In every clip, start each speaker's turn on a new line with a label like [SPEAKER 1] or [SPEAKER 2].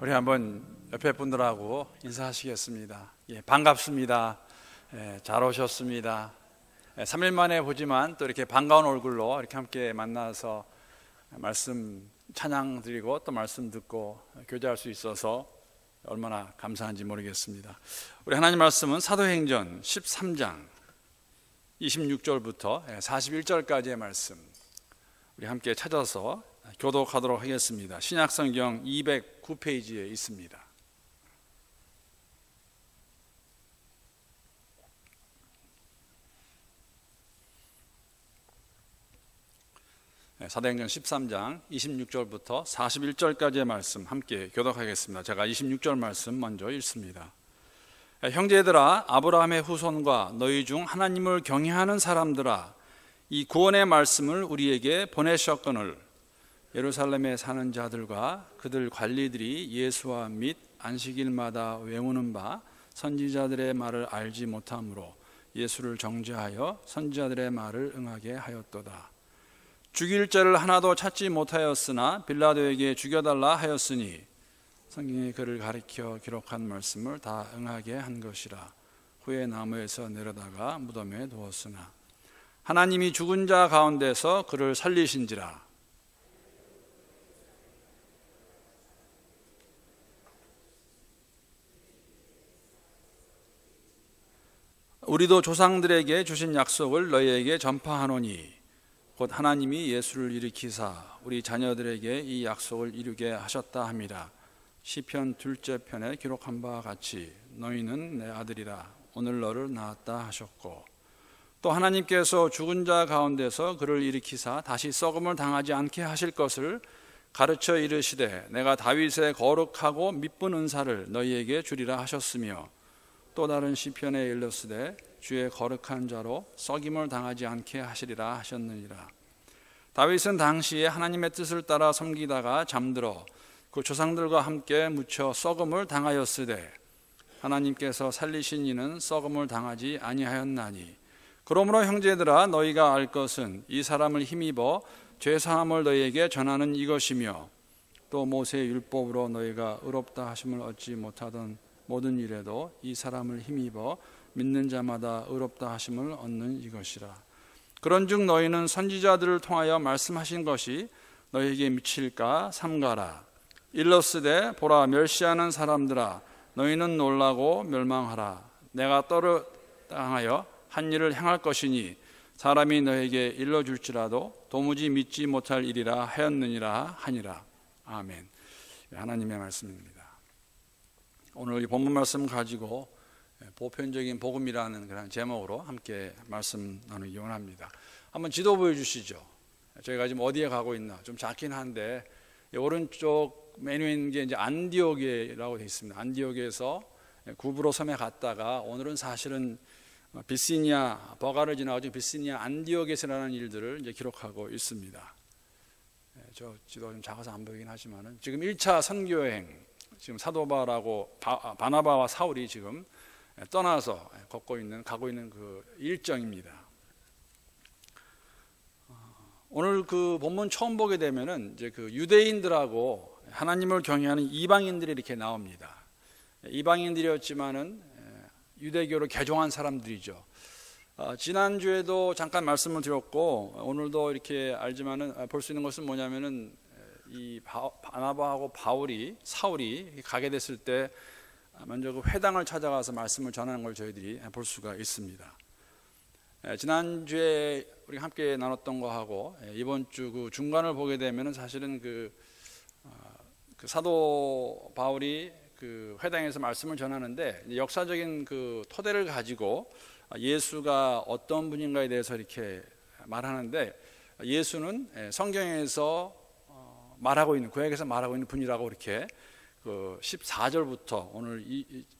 [SPEAKER 1] 우리 한번 옆에 분들하고 인사하시겠습니다. 반갑습니다. 잘 오셨습니다. 3일 만에 보지만 또 이렇게 반가운 얼굴로 이렇게 함께 만나서 말씀 찬양 드리고 또 말씀 듣고 교제할 수 있어서 얼마나 감사한지 모르겠습니다. 우리 하나님 말씀은 사도행전 13장 26절부터 41절까지의 말씀 우리 함께 찾아서 교독하도록 하겠습니다. 신약성경 209페이지에 있습니다. 사도행전 13장 26절부터 41절까지의 말씀 함께 교독하겠습니다. 제가 26절 말씀 먼저 읽습니다. 형제들아, 아브라함의 후손과 너희 중 하나님을 경외하는 사람들아, 이 구원의 말씀을 우리에게 보내셨거늘 예루살렘에 사는 자들과 그들 관리들이 예수와 및 안식일마다 외우는 바 선지자들의 말을 알지 못하므로 예수를 정죄하여 선지자들의 말을 응하게 하였도다. 죽일 죄를 하나도 찾지 못하였으나 빌라도에게 죽여달라 하였으니 성경에 그를 가리켜 기록한 말씀을 다 응하게 한 것이라. 후에 나무에서 내려다가 무덤에 두었으나 하나님이 죽은 자 가운데서 그를 살리신지라. 우리도 조상들에게 주신 약속을 너희에게 전파하노니 곧 하나님이 예수를 일으키사 우리 자녀들에게 이 약속을 이루게 하셨다 함이라. 시편 2째 편에 기록한 바와 같이 너희는 내 아들이라 오늘 너를 낳았다 하셨고, 또 하나님께서 죽은 자 가운데서 그를 일으키사 다시 썩음을 당하지 않게 하실 것을 가르쳐 이르시되 내가 다윗의 거룩하고 미쁜 은사를 너희에게 주리라 하셨으며, 또 다른 시편에 일렀으되 주의 거룩한 자로 썩임을 당하지 않게 하시리라 하셨느니라. 다윗은 당시에 하나님의 뜻을 따라 섬기다가 잠들어 그 조상들과 함께 묻혀 썩음을 당하였으되 하나님께서 살리신 이는 썩음을 당하지 아니하였나니, 그러므로 형제들아, 너희가 알 것은 이 사람을 힘입어 죄사함을 너희에게 전하는 이것이며, 또 모세의 율법으로 너희가 의롭다 하심을 얻지 못하던 모든 일에도 이 사람을 힘입어 믿는 자마다 의롭다 하심을 얻는 이것이라. 그런즉 너희는 선지자들을 통하여 말씀하신 것이 너희에게 미칠까 삼가라. 일러스되 보라, 멸시하는 사람들아, 너희는 놀라고 멸망하라. 내가 떠를 당하여 한 일을 행할 것이니 사람이 너희에게 일러줄지라도 도무지 믿지 못할 일이라 하였느니라 하니라. 아멘. 하나님의 말씀입니다. 오늘 이 본문 말씀 가지고 보편적인 복음이라는 그런 제목으로 함께 말씀 나누기 원합니다. 한번 지도 보여주시죠. 저희가 지금 어디에 가고 있나 좀 작긴 한데, 오른쪽 메뉴에 있는 게 이제 안디옥이라고 되어 있습니다. 안디옥에서 구브로 섬에 갔다가 오늘은 사실은 비시니아 버가를 지나가지고 비시니아 안디옥에서라는 일들을 이제 기록하고 있습니다. 저 지도 좀 작아서 안 보이긴 하지만은 지금 1차 선교여행, 지금 사도 바나바와 사울이 지금 떠나서 가고 있는 그 일정입니다. 오늘 그 본문 처음 보게 되면은 이제 그 유대인들하고 하나님을 경외하는 이방인들이 이렇게 나옵니다. 이방인들이었지만은 유대교로 개종한 사람들이죠. 지난주에도 잠깐 말씀을 드렸고 오늘도 이렇게 알지만은 볼 수 있는 것은 뭐냐면은 이 바나바하고 사울이 가게 됐을 때 먼저 그 회당을 찾아가서 말씀을 전하는 걸 저희들이 볼 수가 있습니다. 지난주에 우리 함께 나눴던 거하고 이번 주 그 중간을 보게 되면은 사실은 그 사도 바울이 그 회당에서 말씀을 전하는데 역사적인 그 토대를 가지고 예수가 어떤 분인가에 대해서 이렇게 말하는데, 예수는 성경에서 말하고 있는, 구약에서 말하고 있는 분이라고 이렇게 그 14절부터 오늘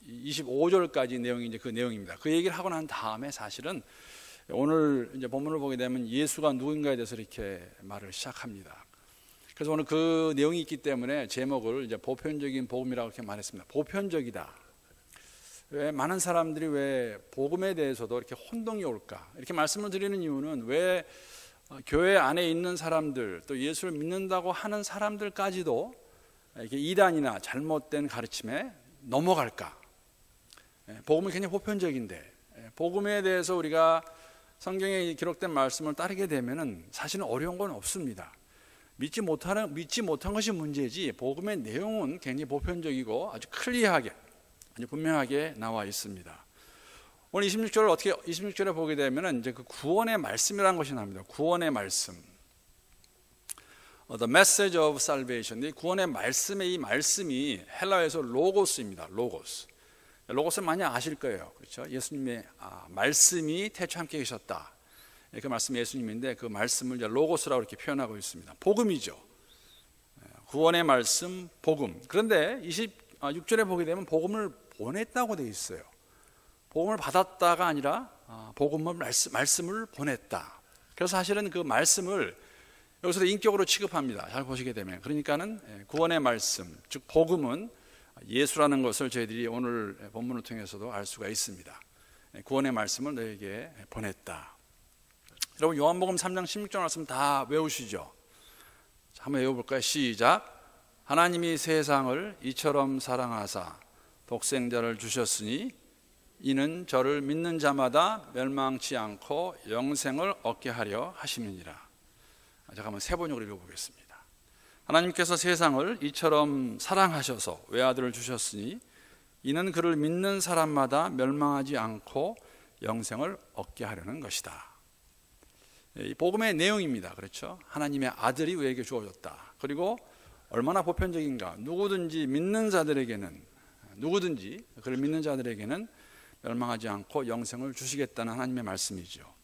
[SPEAKER 1] 25절까지 내용이 이제 그 내용입니다. 그 얘기를 하고 난 다음에 사실은 오늘 이제 본문을 보게 되면 예수가 누구인가에 대해서 이렇게 말을 시작합니다. 그래서 오늘 그 내용이 있기 때문에 제목을 이제 보편적인 복음이라고 이렇게 말했습니다. 보편적이다. 왜 많은 사람들이 왜 복음에 대해서도 이렇게 혼동이 올까? 이렇게 말씀을 드리는 이유는 왜 교회 안에 있는 사람들, 또 예수를 믿는다고 하는 사람들까지도 이게 이단이나 잘못된 가르침에 넘어갈까? 복음은 굉장히 보편적인데 복음에 대해서 우리가 성경에 기록된 말씀을 따르게 되면은 사실은 어려운 건 없습니다. 믿지 못한 것이 문제지 복음의 내용은 굉장히 보편적이고 아주 클리어하게, 아주 분명하게 나와 있습니다. 오늘 26절에 보게 되면은 이제 그 구원의 말씀이라는 것이 나옵니다. 구원의 말씀. The message of salvation. 이 구원의 말씀의 이 말씀이 헬라어에서 로고스입니다. 로고스. 로고스 많이 아실 거예요. 그렇죠? 예수님의 말씀이 태초에 함께 계셨다. 그 말씀이 예수님인데 그 말씀을 이제 로고스라고 이렇게 표현하고 있습니다. 복음이죠. 구원의 말씀, 복음. 그런데 26절에 보게 되면 복음을 보냈다고 되어 있어요. 복음을 받았다가 아니라 복음을 말씀을 보냈다. 그래서 사실은 그 말씀을 여기서도 인격으로 취급합니다. 잘 보시게 되면. 그러니까는 구원의 말씀, 즉 복음은 예수라는 것을 저희들이 오늘 본문을 통해서도 알 수가 있습니다. 구원의 말씀을 너에게 보냈다. 여러분 요한복음 3장 16절 말씀 다 외우시죠? 자, 한번 외워볼까요? 시작. 하나님이 세상을 이처럼 사랑하사 독생자를 주셨으니 이는 저를 믿는 자마다 멸망치 않고 영생을 얻게 하려 하심이니라. 제가 한번 세 번역으로 읽어보겠습니다. 하나님께서 세상을 이처럼 사랑하셔서 외아들을 주셨으니 이는 그를 믿는 사람마다 멸망하지 않고 영생을 얻게 하려는 것이다. 이 복음의 내용입니다. 그렇죠? 하나님의 아들이 우리에게 주어졌다. 그리고 얼마나 보편적인가? 누구든지 그를 믿는 자들에게는 멸망하지 않고 영생을 주시겠다는 하나님의 말씀이죠.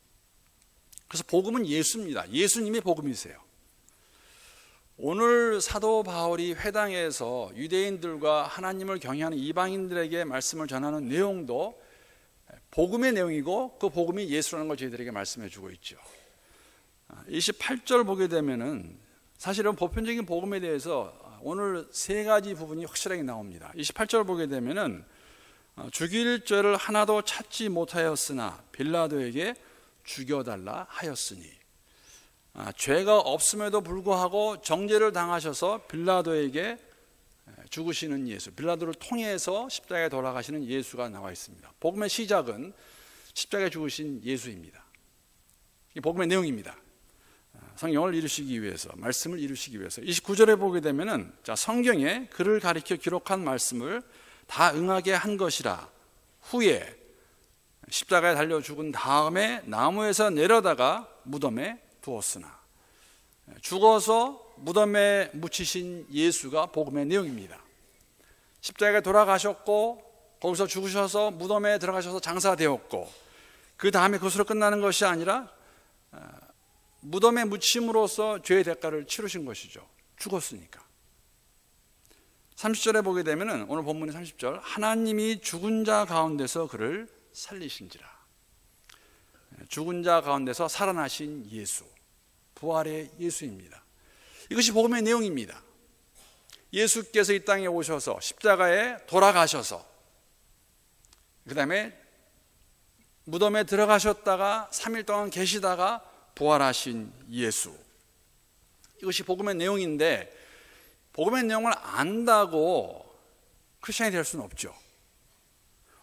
[SPEAKER 1] 그래서 복음은 예수입니다. 예수님이 복음이세요. 오늘 사도 바울이 회당에서 유대인들과 하나님을 경외하는 이방인들에게 말씀을 전하는 내용도 복음의 내용이고 그 복음이 예수라는 걸 저희들에게 말씀해 주고 있죠. 28절 보게 되면은 사실은 보편적인 복음에 대해서 오늘 세 가지 부분이 확실하게 나옵니다. 28절 보게 되면은 죽일 죄를 하나도 찾지 못하였으나 빌라도에게 죽여달라 하였으니, 죄가 없음에도 불구하고 정죄를 당하셔서 빌라도에게 죽으시는 예수, 빌라도를 통해서 십자가에 돌아가시는 예수가 나와 있습니다. 복음의 시작은 십자가에 죽으신 예수입니다. 이 복음의 내용입니다. 성경을 이루시기 위해서, 말씀을 이루시기 위해서. 29절에 보게 되면은 성경에 그를 가리켜 기록한 말씀을 다 응하게 한 것이라. 후에 십자가에 달려 죽은 다음에 나무에서 내려다가 무덤에 두었으나, 죽어서 무덤에 묻히신 예수가 복음의 내용입니다. 십자가에 돌아가셨고 거기서 죽으셔서 무덤에 들어가셔서 장사되었고, 그 다음에 그것으로 끝나는 것이 아니라 무덤에 묻힘으로써 죄의 대가를 치르신 것이죠. 죽었으니까. 30절에 보게 되면 오늘 본문의 30절, 하나님이 죽은 자 가운데서 그를 살리신지라. 죽은 자 가운데서 살아나신 예수, 부활의 예수입니다. 이것이 복음의 내용입니다. 예수께서 이 땅에 오셔서 십자가에 돌아가셔서 그 다음에 무덤에 들어가셨다가 3일 동안 계시다가 부활하신 예수, 이것이 복음의 내용인데, 복음의 내용을 안다고 크리스천이 될 수는 없죠.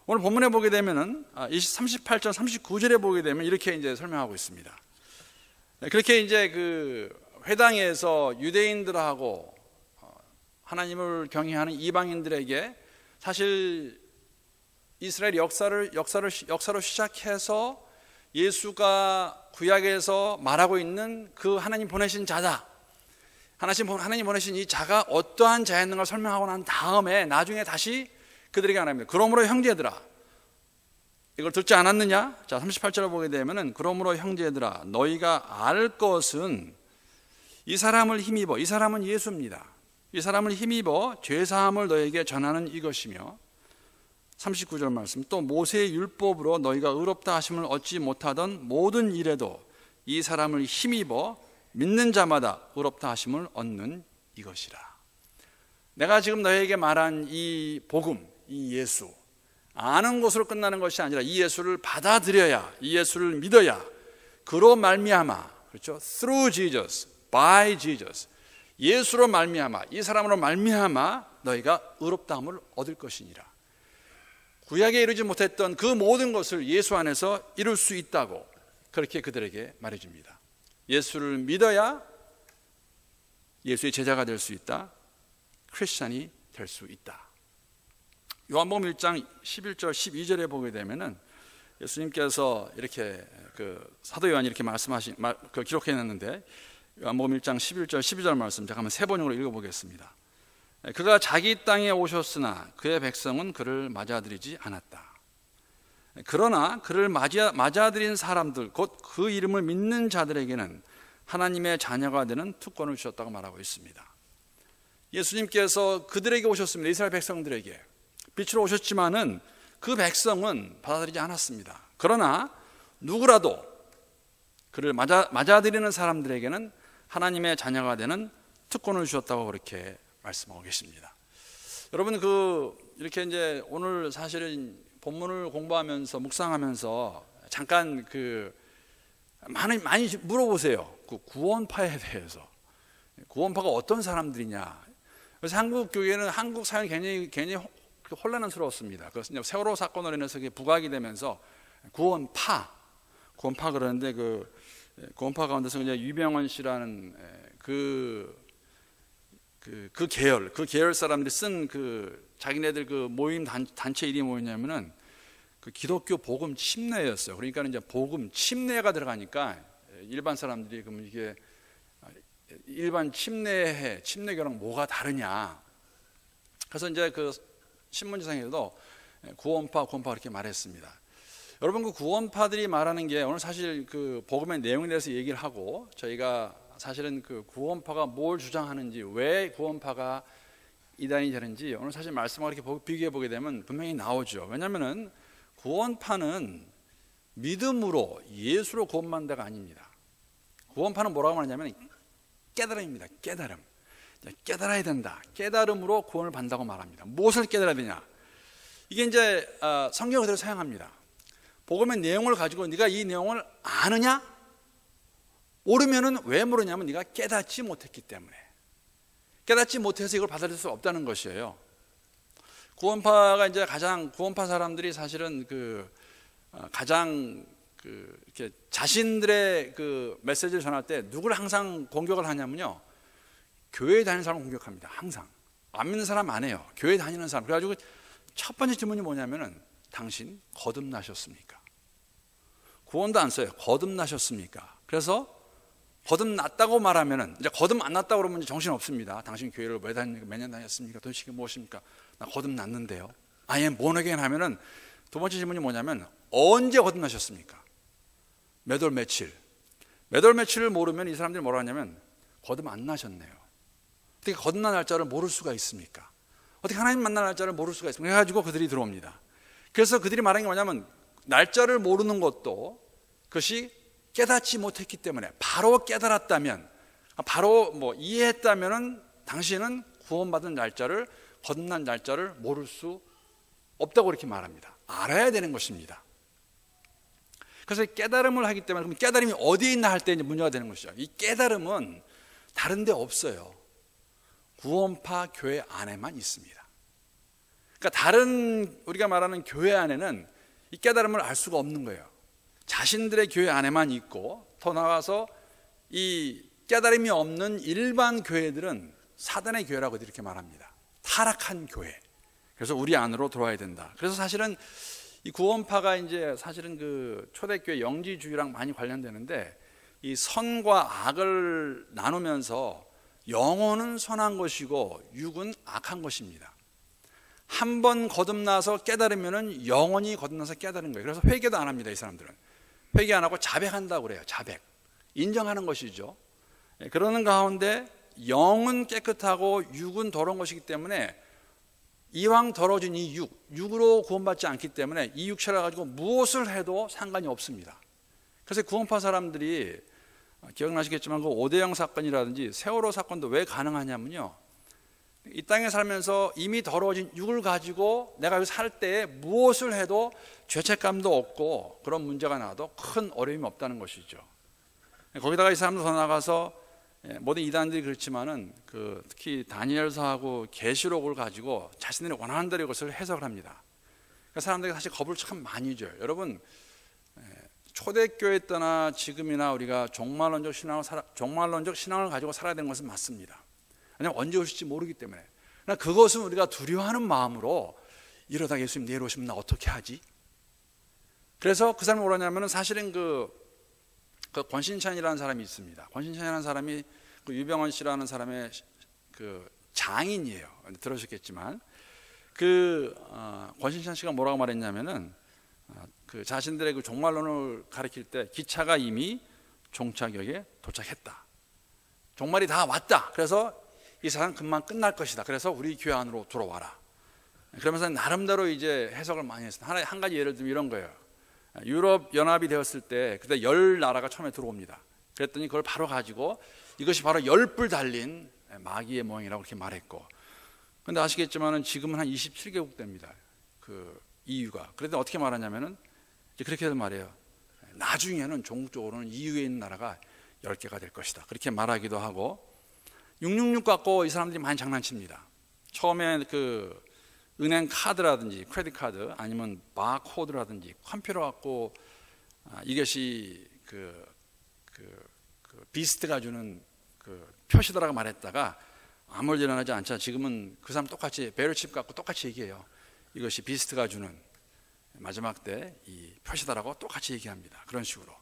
[SPEAKER 1] 오늘 본문에 보게 되면은 38절 39절에 보게 되면 이렇게 이제 설명하고 있습니다. 그렇게 이제 그 회당에서 유대인들하고 하나님을 경외하는 이방인들에게 사실 이스라엘 역사로 시작해서 예수가 구약에서 말하고 있는 그 하나님 보내신 자다, 하나님 보내신 이 자가 어떠한 자였는가 설명하고 난 다음에 나중에 다시 그들에게 말합니다. 그러므로 형제들아, 이걸 듣지 않았느냐? 자, 38절을 보게 되면은 그러므로 형제들아, 너희가 알 것은 이 사람을 힘입어, 이 사람은 예수입니다. 이 사람을 힘입어 죄사함을 너희에게 전하는 이것이며, 39절 말씀, 또 모세의 율법으로 너희가 의롭다 하심을 얻지 못하던 모든 일에도 이 사람을 힘입어 믿는 자마다 의롭다 하심을 얻는 이것이라. 내가 지금 너희에게 말한 이 복음, 이 예수, 아는 것으로 끝나는 것이 아니라 이 예수를 받아들여야, 이 예수를 믿어야, 그로 말미암아, 그렇죠? Through Jesus, by Jesus, 예수로 말미암아, 이 사람으로 말미암아 너희가 의롭다함을 얻을 것이니라. 구약에 이루지 못했던 그 모든 것을 예수 안에서 이룰 수 있다고 그렇게 그들에게 말해줍니다. 예수를 믿어야 예수의 제자가 될 수 있다. 크리스찬이 될 수 있다. 요한복음 1장 11절 12절에 보게 되면은 예수님께서 이렇게 사도 요한이 이렇게 기록해놨는데, 요한복음 1장 11절 12절 말씀 제가 한번 세 번역으로 읽어보겠습니다. 그가 자기 땅에 오셨으나 그의 백성은 그를 맞아들이지 않았다. 그러나 그를 맞아들인 사람들, 곧 그 이름을 믿는 자들에게는 하나님의 자녀가 되는 특권을 주셨다고 말하고 있습니다. 예수님께서 그들에게 오셨습니다. 이스라엘 백성들에게 빛으로 오셨지만은 그 백성은 받아들이지 않았습니다. 그러나 누구라도 그를 맞아들이는 사람들에게는 하나님의 자녀가 되는 특권을 주셨다고 그렇게 말씀하고 계십니다. 여러분, 이렇게 이제 오늘 사실은 본문을 공부하면서 묵상하면서 잠깐 많이 물어보세요. 그 구원파에 대해서. 구원파가 어떤 사람들이냐. 그래서 한국 교회는, 한국 사회는 굉장히 혼란스러웠습니다. 그래서 세월호 사건으로 인해서 부각이 되면서 구원파 그러는데 구원파 가운데서 그냥 유병원 씨라는 그 계열 사람들이 쓴 자기네들 모임 단체 이름이 뭐였냐면은 기독교 복음 침례였어요. 그러니까 이제 복음 침례가 들어가니까 일반 사람들이 그러면 이게 일반 침례교랑 뭐가 다르냐. 그래서 이제 신문지상에도 구원파 그렇게 말했습니다. 여러분, 구원파들이 말하는 게 오늘 사실 복음의 내용에 대해서 얘기를 하고, 저희가 사실은 구원파가 뭘 주장하는지, 왜 구원파가 이단이 되는지 오늘 사실 말씀을 이렇게 비교해 보게 되면 분명히 나오죠. 왜냐하면은 구원파는 믿음으로 예수로 구원받는 데가 아닙니다. 구원파는 뭐라고 말하냐면 깨달음입니다. 깨달아야 된다. 깨달음으로 구원을 받는다고 말합니다. 무엇을 깨달아야 되냐? 이게 이제 성경을 그대로 사용합니다. 복음의 내용을 가지고 네가 이 내용을 아느냐? 모르면은 왜 모르냐면 네가 깨닫지 못했기 때문에. 깨닫지 못해서 이걸 받아들일 수 없다는 것이에요. 구원파 사람들이 사실은 가장 이렇게 자신들의 메시지를 전할 때 누구를 항상 공격을 하냐면요, 교회 다니는 사람을 공격합니다. 항상 안 믿는 사람 안 해요. 교회 다니는 사람. 그래가지고 첫 번째 질문이 뭐냐면은 당신 거듭나셨습니까? 구원도 안 써요. 거듭나셨습니까? 그래서 거듭났다고 말하면은, 이제 거듭 안 났다고 그러면 이제 정신 없습니다. 당신 교회를 몇 년 다녔습니까? 도대체 무엇입니까? 나 거듭났는데요. 아예 모너겐 하면은 두 번째 질문이 뭐냐면 언제 거듭나셨습니까? 몇 월 며칠을 모르면 이 사람들이 뭐라 하냐면 거듭 안 나셨네요. 어떻게 거듭난 날짜를 모를 수가 있습니까? 어떻게 하나님 만날 날짜를 모를 수가 있습니까? 그래가지고 그들이 들어옵니다. 그래서 그들이 말하는 게 뭐냐면 날짜를 모르는 것도 그것이 깨닫지 못했기 때문에, 바로 깨달았다면, 바로 이해했다면은 당신은 구원받은 날짜를, 거듭난 날짜를 모를 수 없다고 이렇게 말합니다. 알아야 되는 것입니다. 그래서 깨달음을 하기 때문에, 그럼 깨달음이 어디에 있나 할 때 이제 문제가 되는 것이죠. 이 깨달음은 다른 데 없어요. 구원파 교회 안에만 있습니다. 그러니까 다른 우리가 말하는 교회 안에는 이 깨달음을 알 수가 없는 거예요. 자신들의 교회 안에만 있고, 더 나아가서 이 깨달음이 없는 일반 교회들은 사단의 교회라고 이렇게 말합니다. 타락한 교회. 그래서 우리 안으로 들어와야 된다. 그래서 사실은 이 구원파가 이제 사실은 초대교회 영지주의랑 많이 관련되는데, 이 선과 악을 나누면서 영혼은 선한 것이고 육은 악한 것입니다. 한 번 거듭나서 깨달으면은 영원히 거듭나서 깨달은 거예요. 그래서 회개도 안 합니다. 이 사람들은 회개 안 하고 자백한다고 그래요. 자백, 인정하는 것이죠. 그러는 가운데 영은 깨끗하고 육은 더러운 것이기 때문에 이왕 더러워진 이 육으로 구원받지 않기 때문에 이 육체를 가지고 무엇을 해도 상관이 없습니다. 그래서 구원파 사람들이 기억나시겠지만 그 오대영 사건이라든지 세월호 사건도 왜 가능하냐면요, 이 땅에 살면서 이미 더러워진 육을 가지고 내가 여기 살 때에 무엇을 해도 죄책감도 없고 그런 문제가 나와도 큰 어려움이 없다는 것이죠. 거기다가 이 사람도 더 나가서 모든 이단들이 그렇지만은 특히 다니엘서하고 계시록을 가지고 자신들이 원하는 대로 이것을 해석을 합니다. 그러니까 사람들이 사실 겁을 참 많이 줘요. 여러분, 초대교회 때나 지금이나 우리가 종말론적 신앙을 가지고 살아야 되는 것은 맞습니다. 왜냐하면 언제 오실지 모르기 때문에. 그러나 그것은 우리가 두려워하는 마음으로 이러다 예수님 내일 오시면 나 어떻게 하지? 그래서 그 사람이 뭐라냐면은 사실은 그 권신찬이라는 사람이 있습니다. 권신찬이라는 사람이 그 유병원 씨라는 사람의 그 장인이에요. 들으셨겠지만 권신찬 씨가 뭐라고 말했냐면은 그 자신들의 그 종말론을 가리킬 때 기차가 이미 종착역에 도착했다. 종말이 다 왔다. 그래서 이 세상 금방 끝날 것이다. 그래서 우리 교회 안으로 들어와라. 그러면서 나름대로 이제 해석을 많이 했어요. 한 가지 예를 들면 이런 거예요. 유럽 연합이 되었을 때 그때 10나라가 처음에 들어옵니다. 그랬더니 그걸 바로 가지고 이것이 바로 10뿔 달린 마귀의 모형이라고 그렇게 말했고, 근데 아시겠지만은 지금은 한 27개국 됩니다. 그 EU가. 그런데 어떻게 말하냐면은 이제 그렇게 말해요. 나중에는 종국적으로는 EU에 있는 나라가 10개가 될 것이다. 그렇게 말하기도 하고, 666 갖고 이 사람들이 많이 장난칩니다. 처음에 그 은행 카드라든지 크레딧 카드 아니면 바코드라든지 컴퓨터 갖고 이것이 비스트가 주는 그 표시더라고 말했다가 아무 일 일어나지 않자 지금은 그 사람 똑같이 배럴칩 갖고 똑같이 얘기해요. 이것이 비스트가 주는 마지막 때 이 표시다라고 똑같이 얘기합니다. 그런 식으로.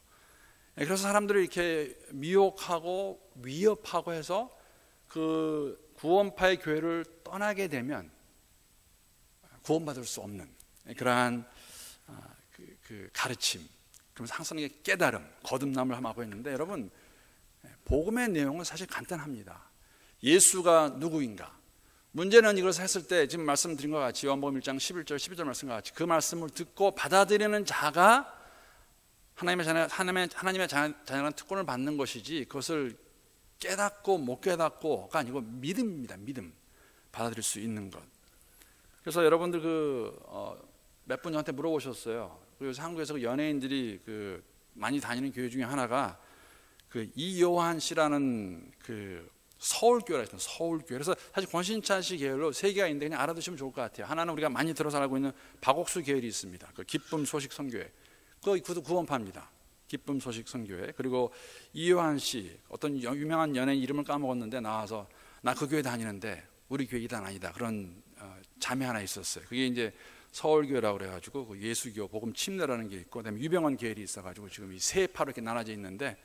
[SPEAKER 1] 그래서 사람들을 이렇게 미혹하고 위협하고 해서 그 구원파의 교회를 떠나게 되면 구원받을 수 없는 그러한 그 가르침, 그러면서 항상 깨달음, 거듭남을 하고 있는데, 여러분 복음의 내용은 사실 간단합니다. 예수가 누구인가? 문제는 이것을 했을 때 지금 말씀드린 것 같이 요한복음 1장 11절 12절 말씀과 같이 그 말씀을 듣고 받아들이는 자가 하나님의 자녀라는 특권을 받는 것이지, 그것을 깨닫고 못 깨닫고가 아니고 믿음입니다. 믿음, 받아들일 수 있는 것. 그래서 여러분들 몇 분 저한테 물어보셨어요. 그래서 한국에서 그 연예인들이 많이 다니는 교회 중에 하나가 이요한 씨라는 서울교회라 했던 서울교회. 그래서 사실 권신찬 씨 계열로 세 개가 있는데 그냥 알아두시면 좋을 것 같아요. 하나는 우리가 많이 들어서 알고 있는 박옥수 계열이 있습니다. 기쁨 소식 선교회. 그것도 구원파입니다. 기쁨 소식 선교회. 그리고 이요한 씨, 어떤 유명한 연예인 이름을 까먹었는데 나와서 나 그 교회 다니는데 우리 교회 이단 아니다. 그런 자매 하나 있었어요. 그게 이제 서울교회라고 그래가지고 그 예수교 복음 침례라는 게 있고, 그다음에 유병원 계열이 있어가지고 지금 이 세 파로 이렇게 나눠져 있는데,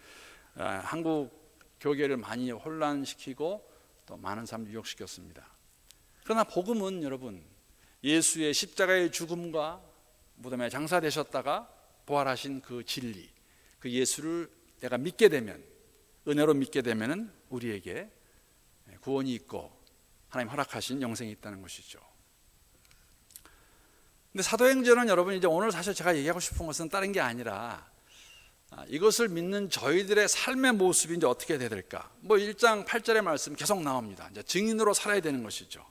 [SPEAKER 1] 한국 교계를 많이 혼란시키고 또 많은 사람을 유혹시켰습니다. 그러나 복음은 여러분 예수의 십자가의 죽음과 무덤에 장사되셨다가 부활하신 그 진리, 그 예수를 내가 믿게 되면, 은혜로 믿게 되면은 우리에게 구원이 있고 하나님 허락하신 영생이 있다는 것이죠. 근데 사도행전은 여러분 이제 오늘 사실 제가 얘기하고 싶은 것은 다른 게 아니라 이것을 믿는 저희들의 삶의 모습이 이제 어떻게 돼야 될까? 1장 8절의 말씀 계속 나옵니다. 이제 증인으로 살아야 되는 것이죠.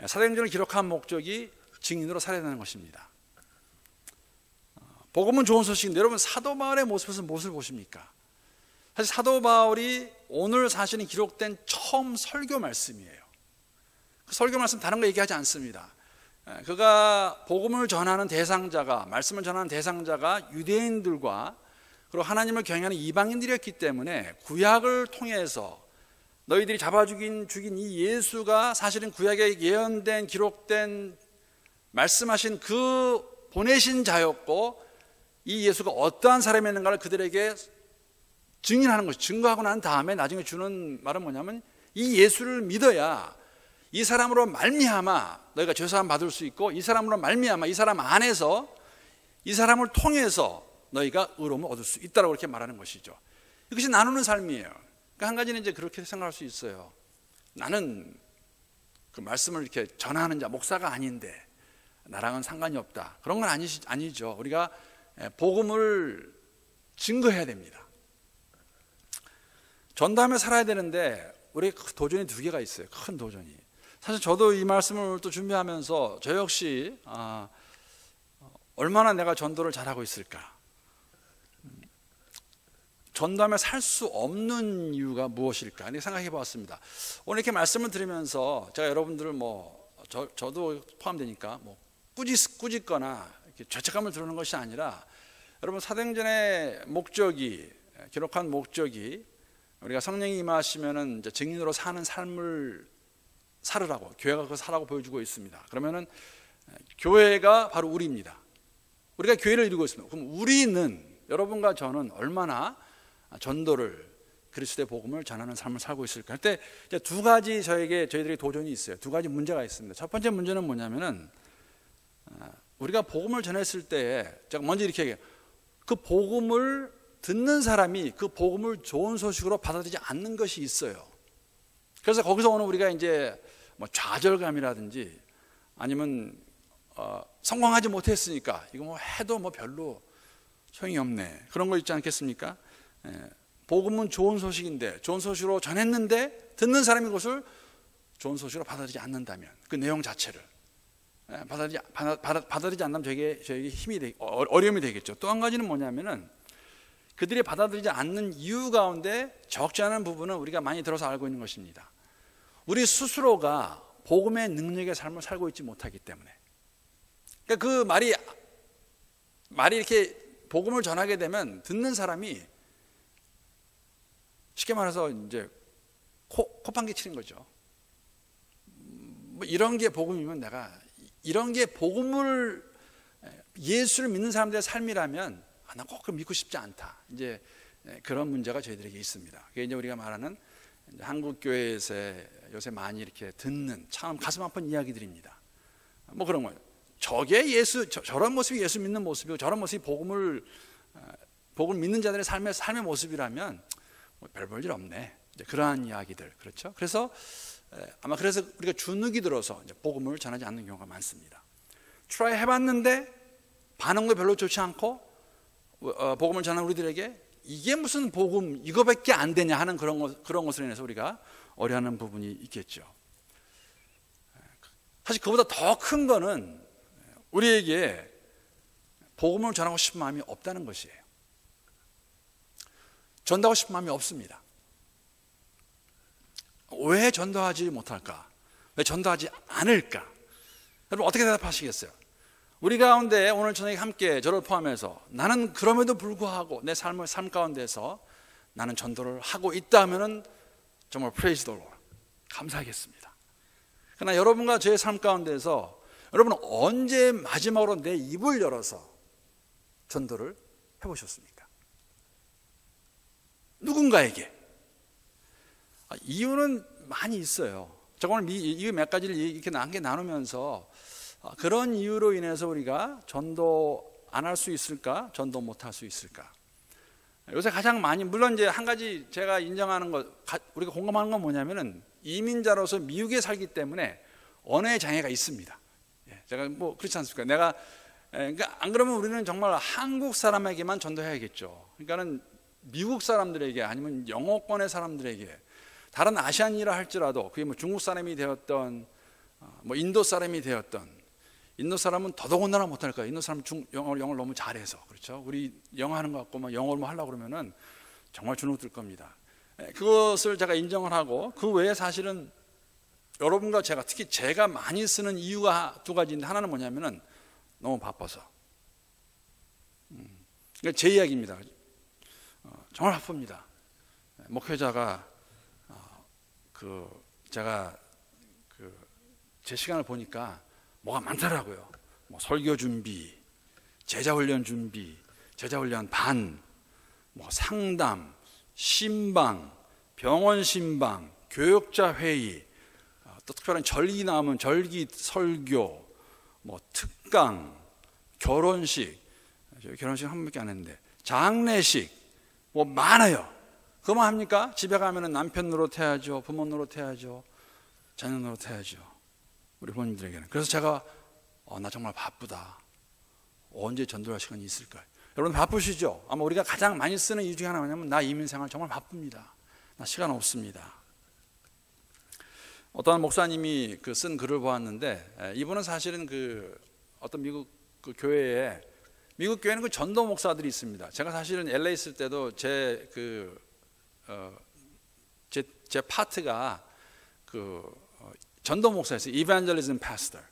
[SPEAKER 1] 사도행전을 기록한 목적이 증인으로 살아야 되는 것입니다. 복음은 좋은 소식인데 여러분 사도 바울의 모습에서 무엇을 보십니까? 사실 사도 바울이 오늘 사실은 기록된 처음 설교 말씀이에요. 그 설교 말씀 다른 거 얘기하지 않습니다. 그가 복음을 전하는 대상자가, 말씀을 전하는 대상자가 유대인들과 그리고 하나님을 경외하는 이방인들이었기 때문에 구약을 통해서 너희들이 잡아 죽인 이 예수가 사실은 구약에 예언된, 기록된, 말씀하신 그 보내신 자였고, 이 예수가 어떠한 사람이었는가를 그들에게 증인하는 것이, 증거하고 난 다음에 나중에 주는 말은 뭐냐면 이 예수를 믿어야 이 사람으로 말미암아 너희가 죄사함 받을 수 있고, 이 사람으로 말미암아 이 사람 안에서, 이 사람을 통해서 너희가 의로움을 얻을 수 있다라고 이렇게 말하는 것이죠. 이것이 나누는 삶이에요. 그러니까 한 가지는 이제 그렇게 생각할 수 있어요. 나는 그 말씀을 이렇게 전하는 자, 목사가 아닌데 나랑은 상관이 없다. 그런 건 아니죠. 우리가 복음을 증거해야 됩니다. 전도하며 살아야 되는데 우리 도전이 두 개가 있어요. 큰 도전이. 사실 저도 이 말씀을 또 준비하면서 저 역시 얼마나 내가 전도를 잘하고 있을까. 전도하며 살 수 없는 이유가 무엇일까? 이렇게 생각해 보았습니다. 오늘 이렇게 말씀을 들으면서 제가 여러분들을 저도 포함되니까 꾸짖거나 이렇게 죄책감을 드러내는 것이 아니라, 여러분 사도행전의 목적이, 기록한 목적이 우리가 성령이 임하시면은 이제 증인으로 사는 삶을 살으라고, 교회가 그 사라고 보여주고 있습니다. 그러면은 교회가 바로 우리입니다. 우리가 교회를 이루고 있습니다. 그럼 우리는, 여러분과 저는 얼마나 전도를, 그리스도의 복음을 전하는 삶을 살고 있을까? 할 때 이제 두 가지 저희들에게 도전이 있어요. 두 가지 문제가 있습니다. 첫 번째 문제는 뭐냐면은, 우리가 복음을 전했을 때, 제가 먼저 이렇게 얘기해요. 그 복음을 듣는 사람이 그 복음을 좋은 소식으로 받아들이지 않는 것이 있어요. 그래서 거기서 오는 우리가 이제 좌절감이라든지, 아니면 성공하지 못했으니까 이거 해도 별로 소용이 없네, 그런 거 있지 않겠습니까? 복음은 좋은 소식인데, 좋은 소식으로 전했는데 듣는 사람이 그것을 좋은 소식으로 받아들이지 않는다면, 그 내용 자체를 받아들이지 않는다면 저에게 어려움이 되겠죠. 또 한 가지는 뭐냐면은, 그들이 받아들이지 않는 이유 가운데 적지 않은 부분은 우리가 많이 들어서 알고 있는 것입니다. 우리 스스로가 복음의 능력의 삶을 살고 있지 못하기 때문에. 그러니까 그 말이 이렇게 복음을 전하게 되면 듣는 사람이 쉽게 말해서 이제 코판기 치는 거죠. 이런 게 복음이면, 내가 이런 게 복음을, 예수를 믿는 사람들의 삶이라면 나 꼭 그걸 믿고 싶지 않다. 이제 그런 문제가 저희들에게 있습니다. 그게 이제 우리가 말하는 한국 교회에서 요새 많이 이렇게 듣는 참 가슴 아픈 이야기들입니다. 그런 거예요. 저런 모습이 예수 믿는 모습이고, 저런 모습이 복음을 믿는 자들의 삶의 모습이라면 별 볼 일 없네. 이제 그러한 이야기들, 그렇죠? 그래서 우리가 주눅이 들어서 이제 복음을 전하지 않는 경우가 많습니다. 트라이 해봤는데 반응도 별로 좋지 않고, 복음을 전하는 우리들에게 이게 무슨 복음, 이거밖에 안 되냐 하는 그런 것으로 인해서 우리가 어려워하는 부분이 있겠죠. 사실 그보다 더 큰 거는 우리에게 복음을 전하고 싶은 마음이 없다는 것이에요. 전도하고 싶은 마음이 없습니다. 왜 전도하지 못할까? 왜 전도하지 않을까? 여러분 어떻게 대답하시겠어요? 우리 가운데 오늘 저녁에 함께 저를 포함해서, 나는 그럼에도 불구하고 내 삶 가운데서 나는 전도를 하고 있다면은 정말 praise the Lord, 감사하겠습니다. 그러나 여러분과 저의 삶 가운데서 여러분은 언제 마지막으로 내 입을 열어서 전도를 해보셨습니까? 누군가에게. 이유는 많이 있어요. 제가 오늘 이유 몇 가지를 이렇게 나누면서, 그런 이유로 인해서 우리가 전도 안 할 수 있을까? 전도 못 할 수 있을까? 요새 가장 많이, 물론 이제 한 가지 제가 인정하는 것, 우리가 공감하는 건 뭐냐면은, 이민자로서 미국에 살기 때문에 언어의 장애가 있습니다. 제가 그렇지 않습니까? 그러니까 안 그러면 우리는 정말 한국 사람에게만 전도해야겠죠. 그러니까는 미국 사람들에게, 아니면 영어권의 사람들에게, 다른 아시안이라 할지라도, 그게 중국 사람이 되었던, 인도 사람이 되었던, 인도 사람은 더더군다나 못할 거예요. 인도 사람은 영어를 너무 잘해서, 그렇죠? 우리 영어 하는 것 같고 영어로 하려고 그러면은 정말 주눅 들 겁니다. 그것을 제가 인정을 하고, 그 외에 사실은 여러분과 제가, 특히 제가 많이 쓰는 이유가 두 가지인데, 하나는 뭐냐면은 너무 바빠서. 그러니까 제 이야기입니다. 정말 바쁩니다. 목회자가 제가 제 시간을 보니까 뭐가 많더라고요. 설교 준비, 제자훈련 준비, 제자훈련 반, 상담, 신방, 병원 신방, 교역자 회의, 또 특별한 절기 나오면 절기 설교, 특강, 결혼식 한 번밖에 안 했는데, 장례식, 많아요. 그만 합니까? 집에 가면은 남편 노릇해야죠, 부모 노릇해야죠, 자녀 노릇해야죠, 우리 부모님들에게는. 그래서 제가 나 정말 바쁘다. 언제 전도할 시간이 있을까? 여러분 바쁘시죠? 아마 우리가 가장 많이 쓰는 이유 중에 하나가 뭐냐면, 나 이민생활 정말 바쁩니다. 나 시간 없습니다. 어떤 목사님이 쓴 글을 보았는데, 이분은 사실은 어떤 미국 교회에 미국 교회는 그 전도 목사들이 있습니다. 제가 사실은 LA 있을 때도 제 파트가 전도 목사였어요. Evangelism Pastor.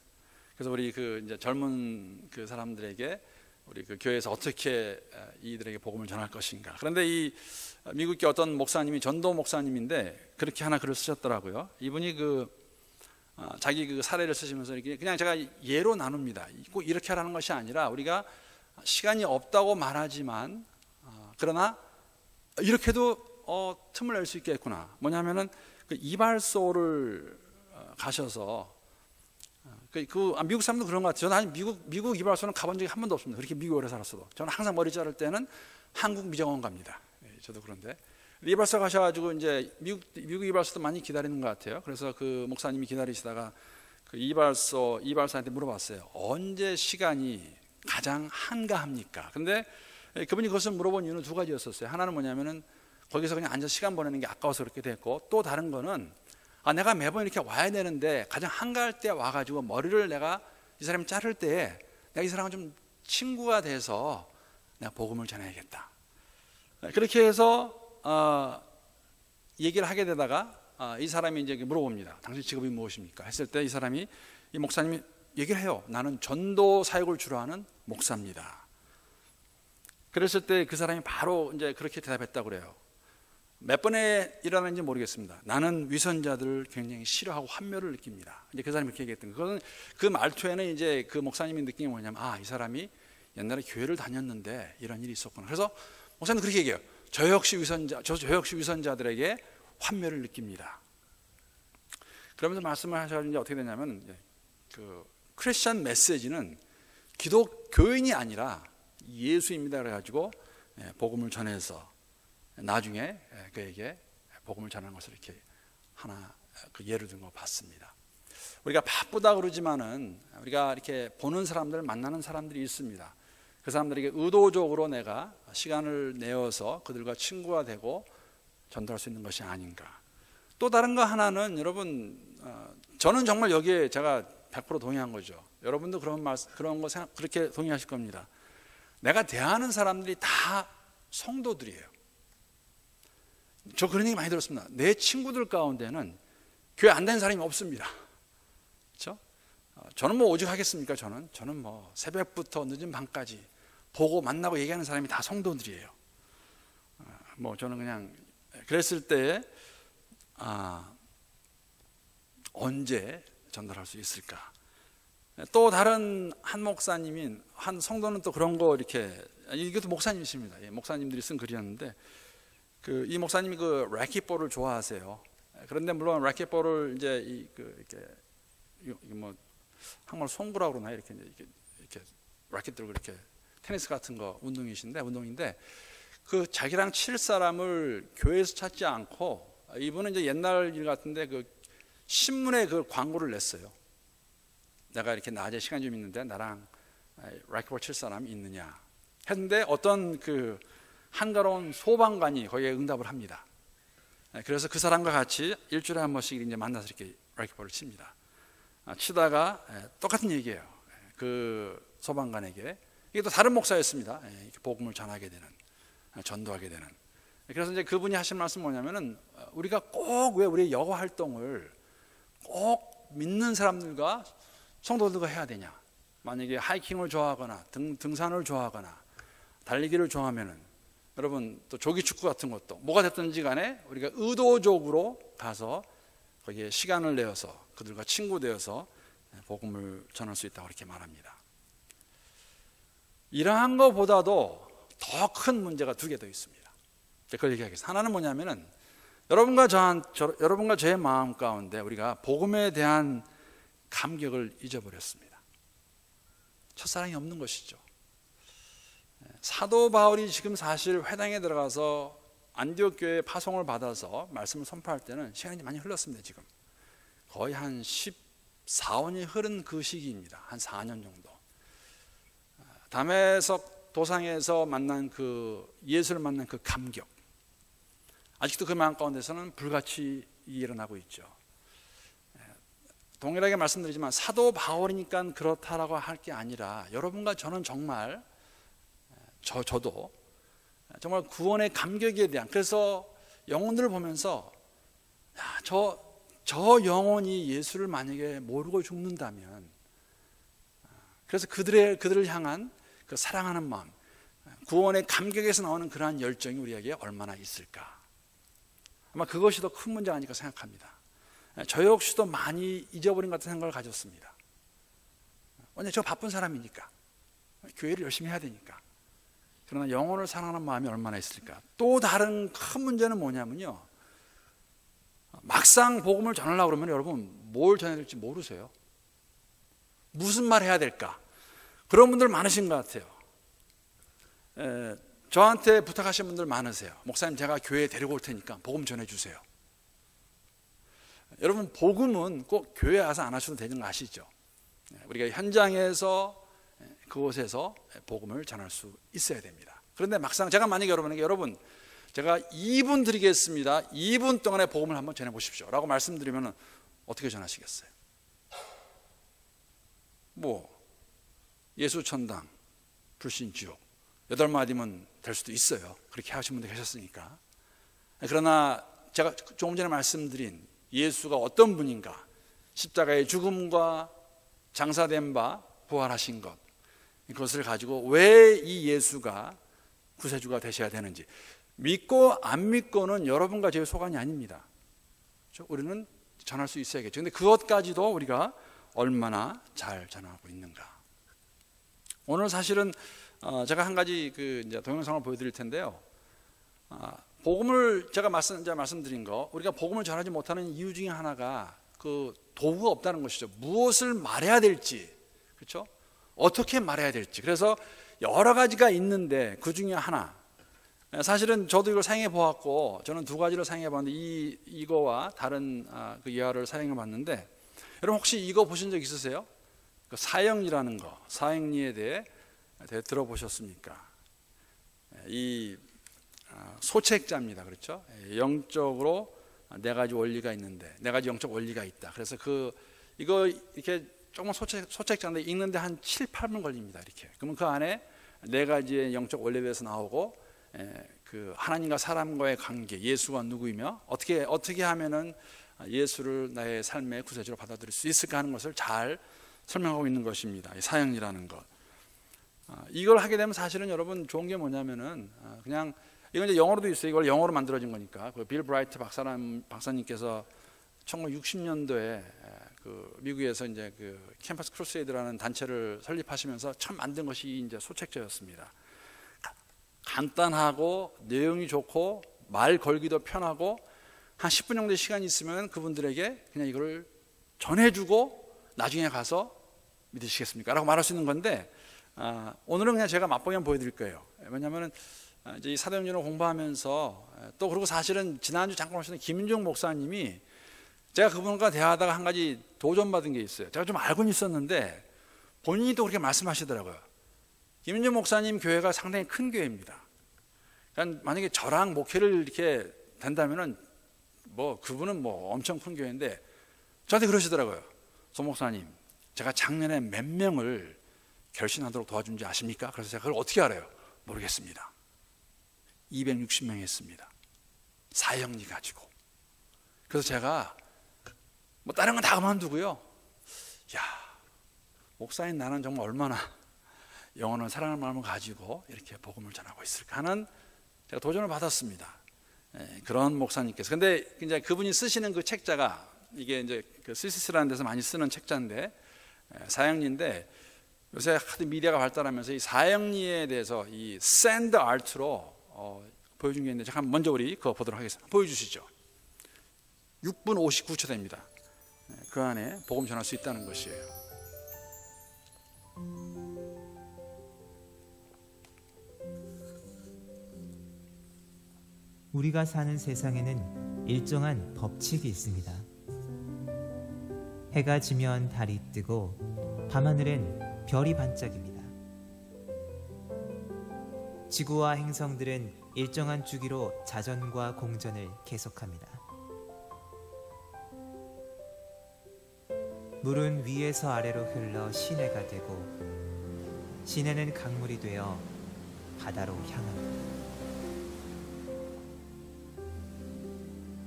[SPEAKER 1] 그래서 우리 이제 젊은 사람들에게 우리 교회에서 어떻게 이들에게 복음을 전할 것인가. 그런데 이 미국 교회 어떤 목사님이 전도 목사님인데 그렇게 하나 글을 쓰셨더라고요. 이분이 자기 사례를 쓰시면서 그냥 제가 예로 나눕니다. 꼭 이렇게 하라는 것이 아니라 우리가 시간이 없다고 말하지만 그러나 이렇게도 틈을 낼 수 있겠구나. 뭐냐면은 이발소를 가셔서 미국 사람도 그런 것 같아요. 저는 미국 이발소는 가본 적이 한 번도 없습니다. 그렇게 미국에 오래 살았어도. 저는 항상 머리 자를 때는 한국 미정원 갑니다. 저도 그런데 이발소 가셔가지고 이제 미국 이발소도 많이 기다리는 것 같아요. 그래서 그 목사님이 기다리시다가 이발사한테 물어봤어요. 언제 시간이 가장 한가합니까? 근데 그분이 그것을 물어본 이유는 두 가지였었어요. 하나는 뭐냐면은 거기서 그냥 앉아서 시간 보내는 게 아까워서 그렇게 됐고, 또 다른 거는 내가 매번 이렇게 와야 되는데 가장 한가할 때 와가지고 머리를 내가 이 사람이 자를 때에 내가 이 사람과 좀 친구가 돼서 내가 복음을 전해야겠다. 그렇게 해서 얘기를 하게 되다가 이 사람이 이제 물어봅니다. 당신 직업이 무엇입니까? 했을 때 이 목사님이 얘기를 해요. 나는 전도 사역을 주로 하는 목사입니다. 그랬을 때 그 사람이 바로 이제 그렇게 대답했다고 그래요. 몇 번에 일어나는지 모르겠습니다. 나는 위선자들을 굉장히 싫어하고 환멸을 느낍니다. 이제 그 사람이 그렇게 얘기했던 거는 그 말투에는 이제 그 목사님이 느낀 게 뭐냐면 이 사람이 옛날에 교회를 다녔는데 이런 일이 있었구나. 그래서 목사님 그렇게 얘기해요. 저 역시 위선자들에게 환멸을 느낍니다. 그러면서 말씀을 하셨는지 어떻게 되냐면 크리스천 메시지는 기독교인이 아니라 예수입니다. 그래가지고 복음을 전해서 나중에 그에게 복음을 전하는 것을 이렇게 하나 예를 든 거 봤습니다. 우리가 바쁘다 그러지만은 우리가 이렇게 보는 사람들, 만나는 사람들이 있습니다. 그 사람들에게 의도적으로 내가 시간을 내어서 그들과 친구가 되고 전달할 수 있는 것이 아닌가. 또 다른 거 하나는 여러분, 저는 정말 여기에 제가 100% 동의한 거죠. 여러분도 그런 거 그렇게 동의하실 겁니다. 내가 대하는 사람들이 다 성도들이에요. 저 그런 얘기 많이 들었습니다. 내 친구들 가운데는 교회 안 다니는 사람이 없습니다. 그렇죠? 저는 뭐 오직 하겠습니까? 저는 뭐 새벽부터 늦은 밤까지 보고 만나고 얘기하는 사람이 다 성도들이에요. 뭐 저는 그냥 그랬을 때 언제 전달할 수 있을까? 또 다른 한 목사님인 한 성도는 또 그런 거 이것도 목사님이십니다. 목사님들이 쓴 글이었는데 이 목사님이 래킷볼을 좋아하세요. 그런데 물론 래킷볼을 이제 이렇게 뭐 한국말 송구라고 그러나요? 이렇게 래킷 들고 이렇게 테니스 같은 거 운동인데 자기랑 칠 사람을 교회에서 찾지 않고 이분은 이제 옛날 일 같은데 신문에 광고를 냈어요. 내가 이렇게 낮에 시간 좀 있는데 나랑 래킷볼 칠 사람이 있느냐 했는데 어떤 한가로운 소방관이 거기에 응답을 합니다. 그래서 그 사람과 같이 일주일에 한 번씩 이제 만나서 이렇게 래킷볼을 칩니다. 치다가 똑같은 얘기예요. 그 소방관에게 이게 또 다른 목사였습니다. 복음을 전하게 되는, 전도하게 되는. 그래서 이제 그분이 하신 말씀 뭐냐면은 우리가 꼭 왜 우리의 여가 활동을 꼭 믿는 사람들과 성도들과 해야 되냐? 만약에 하이킹을 좋아하거나 등산을 좋아하거나 달리기를 좋아하면은 여러분 또 조기 축구 같은 것도 뭐가 됐든지 간에 우리가 의도적으로 가서 거기에 시간을 내어서 그들과 친구 되어서 복음을 전할 수 있다고 그렇게 말합니다. 이러한 것보다도 더 큰 문제가 두 개 더 있습니다. 그걸 얘기하겠습니다. 하나는 뭐냐면은 여러분과 저의 마음 가운데 우리가 복음에 대한 감격을 잊어버렸습니다. 첫사랑이 없는 것이죠. 사도 바울이 지금 사실 회당에 들어가서 안디옥 교회에 파송을 받아서 말씀을 선포할 때는 시간이 많이 흘렀습니다. 지금 거의 한 14년이 흐른 그 시기입니다. 한 4년 정도. 담에석 도상에서 만난 예수를 만난 그 감격, 아직도 그 마음 가운데서는 불같이 일어나고 있죠. 동일하게 말씀드리지만 사도 바울이니까 그렇다라고 할 게 아니라 여러분과 저는 정말 저도 정말 구원의 감격에 대한, 그래서 영혼들을 보면서 저 영혼이 예수를 만약에 모르고 죽는다면, 그래서 그들을 향한 그 사랑하는 마음, 구원의 감격에서 나오는 그러한 열정이 우리에게 얼마나 있을까. 아마 그것이 더 큰 문제가 아닐까 생각합니다. 저 역시도 많이 잊어버린 것 같은 생각을 가졌습니다. 왜냐하면 저 바쁜 사람이니까, 교회를 열심히 해야 되니까. 그러나 영혼을 사랑하는 마음이 얼마나 있을까. 또 다른 큰 문제는 뭐냐면요, 막상 복음을 전하려고 그러면 여러분 뭘 전해야 될지 모르세요. 무슨 말 해야 될까. 그런 분들 많으신 것 같아요. 저한테 부탁하신 분들 많으세요. 목사님, 제가 교회에 데리고 올 테니까 복음 전해주세요. 여러분, 복음은 꼭 교회 와서 안 하셔도 되는 거 아시죠? 우리가 현장에서, 그곳에서 복음을 전할 수 있어야 됩니다. 그런데 막상 제가 만약에 여러분에게, 여러분 제가 2분 드리겠습니다, 2분 동안에 복음을 한번 전해보십시오 라고 말씀드리면 어떻게 전하시겠어요? 예수 천당, 불신 지옥 8마디면 될 수도 있어요. 그렇게 하신 분들 계셨으니까. 그러나 제가 조금 전에 말씀드린 예수가 어떤 분인가, 십자가의 죽음과 장사된 바 부활하신 것, 이것을 가지고 왜 이 예수가 구세주가 되셔야 되는지, 믿고 안 믿고는 여러분과 제 소관이 아닙니다. 그렇죠? 우리는 전할 수 있어야겠죠. 근데 그것까지도 우리가 얼마나 잘 전하고 있는가. 오늘 사실은 제가 한 가지 이제 동영상을 보여드릴 텐데요. 복음을 제가 말씀드린 거, 우리가 복음을 전하지 못하는 이유 중에 하나가 그 도구가 없다는 것이죠. 무엇을 말해야 될지, 그렇죠? 어떻게 말해야 될지. 그래서 여러 가지가 있는데 그 중에 하나, 사실은 저도 이걸 사용해 보았고, 저는 2가지를 사용해 봤는데 이거와 다른 그 예화를 사용해 봤는데, 여러분 혹시 이거 보신 적 있으세요? 그 사형리라는 거, 사형리에 대해 들어보셨습니까? 이 소책자입니다. 그렇죠? 영적으로 4가지 원리가 있는데, 4가지 영적 원리가 있다. 그래서 이거 이렇게 조금 소책자인데 읽는데 한 7, 8분 걸립니다. 이렇게. 그러면 그 안에 4가지의 영적 원리에 대해서 나오고, 그 하나님과 사람과의 관계, 예수가 누구이며 어떻게 하면은 예수를 나의 삶의 구세주로 받아들일 수 있을까 하는 것을 잘 설명하고 있는 것입니다. 사형리라는 것. 이걸 하게 되면 사실은 여러분 좋은 게 뭐냐면은, 그냥 이건 이제 영어로도 있어요. 이걸 영어로 만들어진 거니까. 그 빌 브라이트 박사님께서 1960년도에 그 미국에서 이제 그 캠퍼스 크루세이드라는 단체를 설립하시면서 처음 만든 것이 이제 소책자였습니다. 간단하고 내용이 좋고 말 걸기도 편하고, 한 10분 정도의 시간이 있으면 그분들에게 그냥 이걸 전해주고 나중에 가서 믿으시겠습니까? 라고 말할 수 있는 건데, 오늘은 그냥 제가 맛보기 한번 보여드릴 거예요. 왜냐하면 이제 이 사도행전을 공부하면서, 또 그리고 사실은 지난주 잠깐 오셨던 김인종 목사님이, 제가 그분과 대화하다가 한 가지 도전받은 게 있어요. 제가 좀 알고는 있었는데 본인이 또 그렇게 말씀하시더라고요. 김인종 목사님 교회가 상당히 큰 교회입니다. 그러니까 만약에 저랑 목회를 이렇게 된다면은 그분은 엄청 큰 교회인데, 저한테 그러시더라고요. 소 목사님, 제가 작년에 몇 명을 결신하도록 도와준지 아십니까? 그래서 제가 그걸 어떻게 알아요? 모르겠습니다. 260명 했습니다. 사형리 가지고. 그래서 제가 다른 건 다 그만두고요, 목사인 나는 정말 얼마나 영혼을 사랑하는 마음을 가지고 이렇게 복음을 전하고 있을까 하는 제가 도전을 받았습니다. 그런 목사님께서. 근데 이제 그분이 쓰시는 그 책자가, 이게 이제 그 CCC라는 데서 많이 쓰는 책자인데, 사형리인데, 요새 하도 미디어가 발달하면서 이 사형리에 대해서 이 샌드 아트로 보여준 게 있는데, 잠깐 먼저 우리 그거 보도록 하겠습니다. 보여주시죠. 6분 59초 됩니다. 그 안에 복음 전할 수 있다는 것이에요.
[SPEAKER 2] 우리가 사는 세상에는 일정한 법칙이 있습니다. 해가 지면 달이 뜨고 밤하늘엔 별이 반짝입니다. 지구와 행성들은 일정한 주기로 자전과 공전을 계속합니다. 물은 위에서 아래로 흘러 시내가 되고, 시내는 강물이 되어 바다로 향합니다.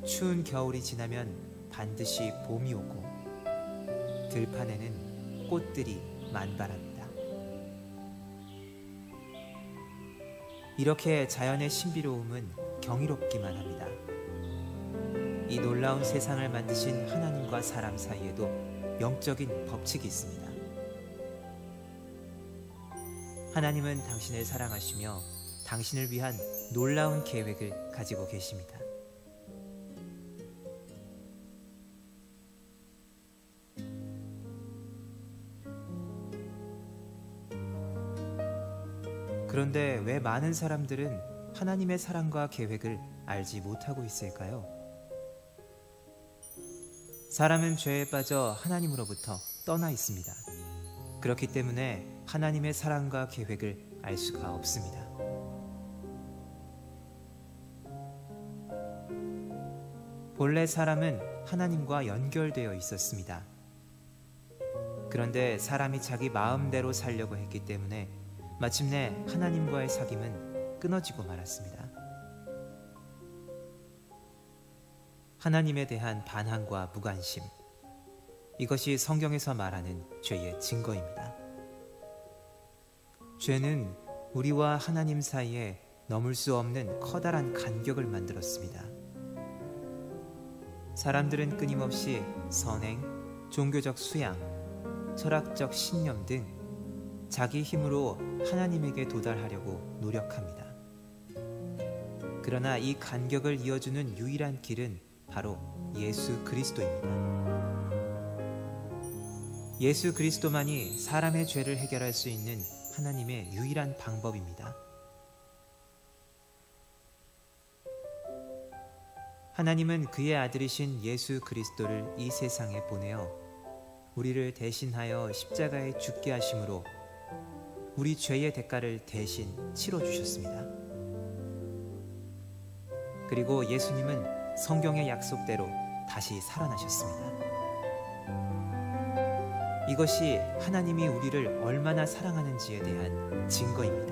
[SPEAKER 2] 추운 겨울이 지나면 반드시 봄이 오고 들판에는 꽃들이 만발합니다. 이렇게 자연의 신비로움은 경이롭기만 합니다. 이 놀라운 세상을 만드신 하나님과 사람 사이에도 영적인 법칙이 있습니다. 하나님은 당신을 사랑하시며 당신을 위한 놀라운 계획을 가지고 계십니다. 그런데 왜 많은 사람들은 하나님의 사랑과 계획을 알지 못하고 있을까요? 사람은 죄에 빠져 하나님으로부터 떠나 있습니다. 그렇기 때문에 하나님의 사랑과 계획을 알 수가 없습니다. 본래 사람은 하나님과 연결되어 있었습니다. 그런데 사람이 자기 마음대로 살려고 했기 때문에 마침내 하나님과의 사귐은 끊어지고 말았습니다. 하나님에 대한 반항과 무관심, 이것이 성경에서 말하는 죄의 증거입니다. 죄는 우리와 하나님 사이에 넘을 수 없는 커다란 간격을 만들었습니다. 사람들은 끊임없이 선행, 종교적 수양, 철학적 신념 등 자기 힘으로 하나님에게 도달하려고 노력합니다. 그러나 이 간격을 이어주는 유일한 길은 바로 예수 그리스도입니다. 예수 그리스도만이 사람의 죄를 해결할 수 있는 하나님의 유일한 방법입니다. 하나님은 그의 아들이신 예수 그리스도를 이 세상에 보내어 우리를 대신하여 십자가에 죽게 하심으로 우리 죄의 대가를 대신 치러주셨습니다. 그리고 예수님은 성경의 약속대로 다시 살아나셨습니다. 이것이 하나님이 우리를 얼마나 사랑하는지에 대한 증거입니다.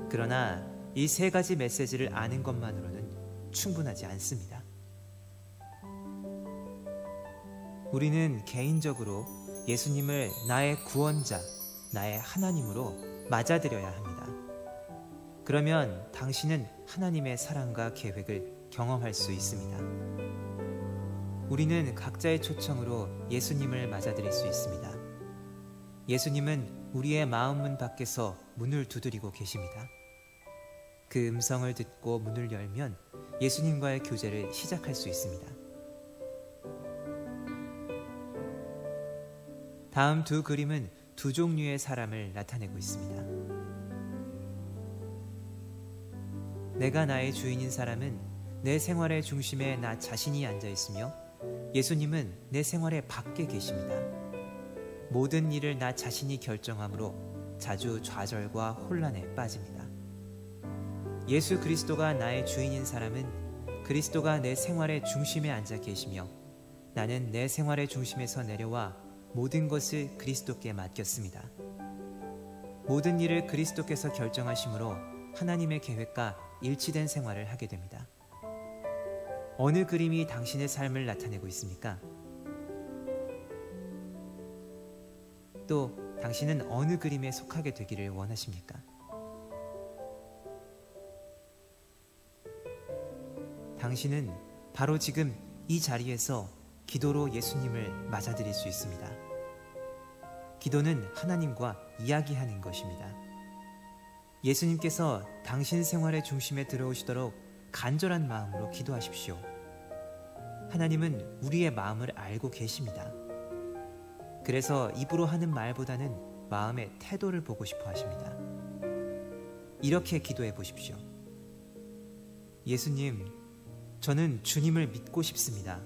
[SPEAKER 2] 그러나 이 세 가지 메시지를 아는 것만으로는 충분하지 않습니다. 우리는 개인적으로 예수님을 나의 구원자, 나의 하나님으로 맞아들여야 합니다. 그러면 당신은 하나님의 사랑과 계획을 경험할 수 있습니다. 우리는 각자의 초청으로 예수님을 맞아들일 수 있습니다. 예수님은 우리의 마음문 밖에서 문을 두드리고 계십니다. 그 음성을 듣고 문을 열면 예수님과의 교제를 시작할 수 있습니다. 다음 두 그림은 두 종류의 사람을 나타내고 있습니다. 내가 나의 주인인 사람은 내 생활의 중심에 나 자신이 앉아 있으며 예수님은 내 생활의 밖에 계십니다. 모든 일을 나 자신이 결정하므로 자주 좌절과 혼란에 빠집니다. 예수 그리스도가 나의 주인인 사람은 그리스도가 내 생활의 중심에 앉아 계시며 나는 내 생활의 중심에서 내려와 모든 것을 그리스도께 맡겼습니다. 모든 일을 그리스도께서 결정하심으로 하나님의 계획과 일치된 생활을 하게 됩니다. 어느 그림이 당신의 삶을 나타내고 있습니까? 또 당신은 어느 그림에 속하게 되기를 원하십니까? 당신은 바로 지금 이 자리에서 기도로 예수님을 맞아들일 수 있습니다. 기도는 하나님과 이야기하는 것입니다. 예수님께서 당신 생활의 중심에 들어오시도록 간절한 마음으로 기도하십시오. 하나님은 우리의 마음을 알고 계십니다. 그래서 입으로 하는 말보다는 마음의 태도를 보고 싶어 하십니다. 이렇게 기도해 보십시오. 예수님, 저는 주님을 믿고 싶습니다.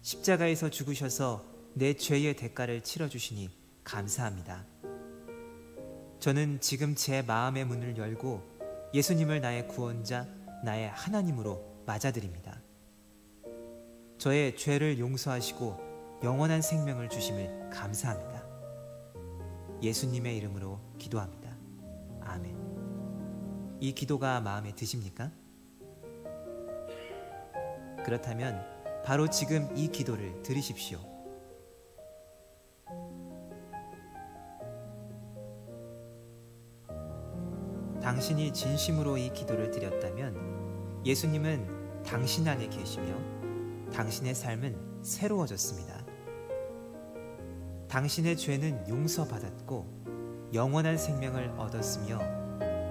[SPEAKER 2] 십자가에서 죽으셔서 내 죄의 대가를 치러주시니 감사합니다. 저는 지금 제 마음의 문을 열고 예수님을 나의 구원자, 나의 하나님으로 맞아들입니다. 저의 죄를 용서하시고 영원한 생명을 주심을 감사합니다. 예수님의 이름으로 기도합니다. 아멘. 이 기도가 마음에 드십니까? 그렇다면 바로 지금 이 기도를 드리십시오. 당신이 진심으로 이 기도를 드렸다면 예수님은 당신 안에 계시며 당신의 삶은 새로워졌습니다. 당신의 죄는 용서받았고 영원한 생명을 얻었으며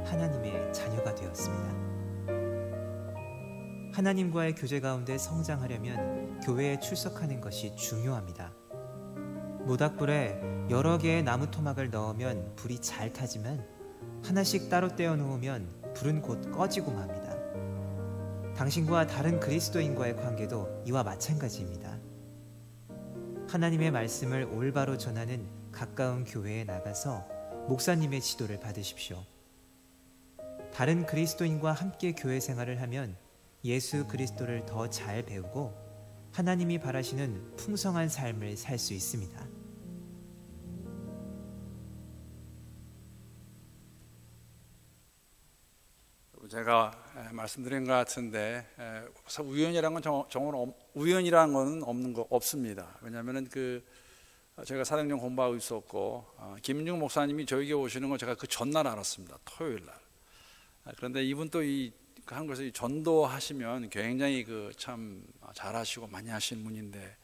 [SPEAKER 2] 하나님의 자녀가 되었습니다. 하나님과의 교제 가운데 성장하려면 교회에 출석하는 것이 중요합니다. 모닥불에 여러 개의 나무 토막을 넣으면 불이 잘 타지만 하나씩 따로 떼어 놓으면 불은 곧 꺼지고 맙니다. 당신과 다른 그리스도인과의 관계도 이와 마찬가지입니다. 하나님의 말씀을 올바로 전하는 가까운 교회에 나가서 목사님의 지도를 받으십시오. 다른 그리스도인과 함께 교회 생활을 하면 예수 그리스도를 더 잘 배우고 하나님이 바라시는 풍성한 삶을 살 수 있습니다.
[SPEAKER 1] 제가 말씀드린 것 같은데 우연이라는 건 우연이라는 건 없습니다. 왜냐하면 제가 사도행전 공부하고 있었고 김윤중 목사님이 저에게 오시는 건 제가 그 전날 알았습니다. 토요일 날. 그런데 이분 또 한 것을 전도하시면 굉장히 참 잘하시고 많이 하시는 분인데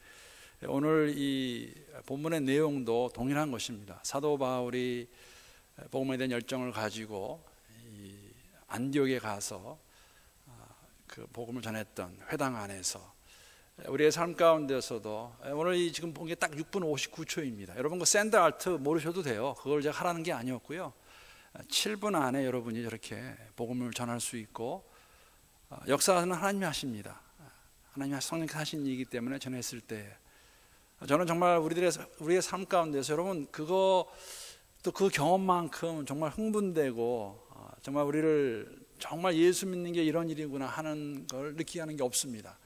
[SPEAKER 1] 오늘 이 본문의 내용도 동일한 것입니다. 사도 바울이 복음에 대한 열정을 가지고 안디옥에 가서 그 복음을 전했던 회당 안에서 우리의 삶 가운데서도 오늘 지금 본 게 딱 6분 59초입니다. 여러분 그 샌드 아트 모르셔도 돼요. 그걸 제가 하라는 게 아니었고요. 7분 안에 여러분이 저렇게 복음을 전할 수 있고 역사는 하나님이 하십니다. 하나님이 성령께서 하신 일이기 때문에 전했을 때 저는 정말 우리의 삶 가운데서 여러분 또 그 경험만큼 정말 흥분되고 정말 우리를 정말 예수 믿는 게 이런 일이구나 하는 걸 느끼게 하는 게 없습니다.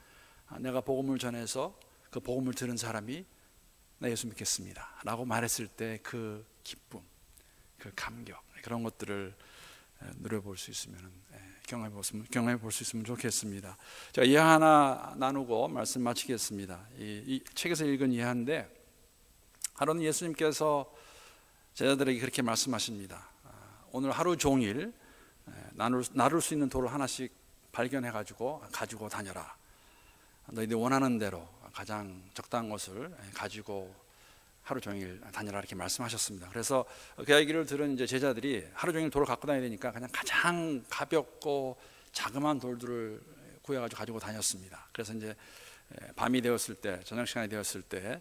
[SPEAKER 1] 내가 복음을 전해서 그 복음을 들은 사람이 나 예수 믿겠습니다 라고 말했을 때 그 기쁨, 그 감격 그런 것들을 누려볼 수 있으면 경험해 볼 수 있으면 좋겠습니다. 제가 이해 하나 나누고 말씀 마치겠습니다. 이 책에서 읽은 이해인데 하루는 예수님께서 제자들에게 그렇게 말씀하십니다. 오늘 하루 종일 나눌 수 있는 돌을 하나씩 발견해 가지고 다녀라. 너희들이 원하는 대로 가장 적당한 것을 가지고 하루 종일 다녀라 이렇게 말씀하셨습니다. 그래서 그 얘기를 들은 이제 제자들이 하루 종일 돌을 갖고 다녀야 되니까 그냥 가장 가볍고 자그마한 돌들을 구해가지고 가지고 다녔습니다. 그래서 이제 밤이 되었을 때, 저녁 시간이 되었을 때,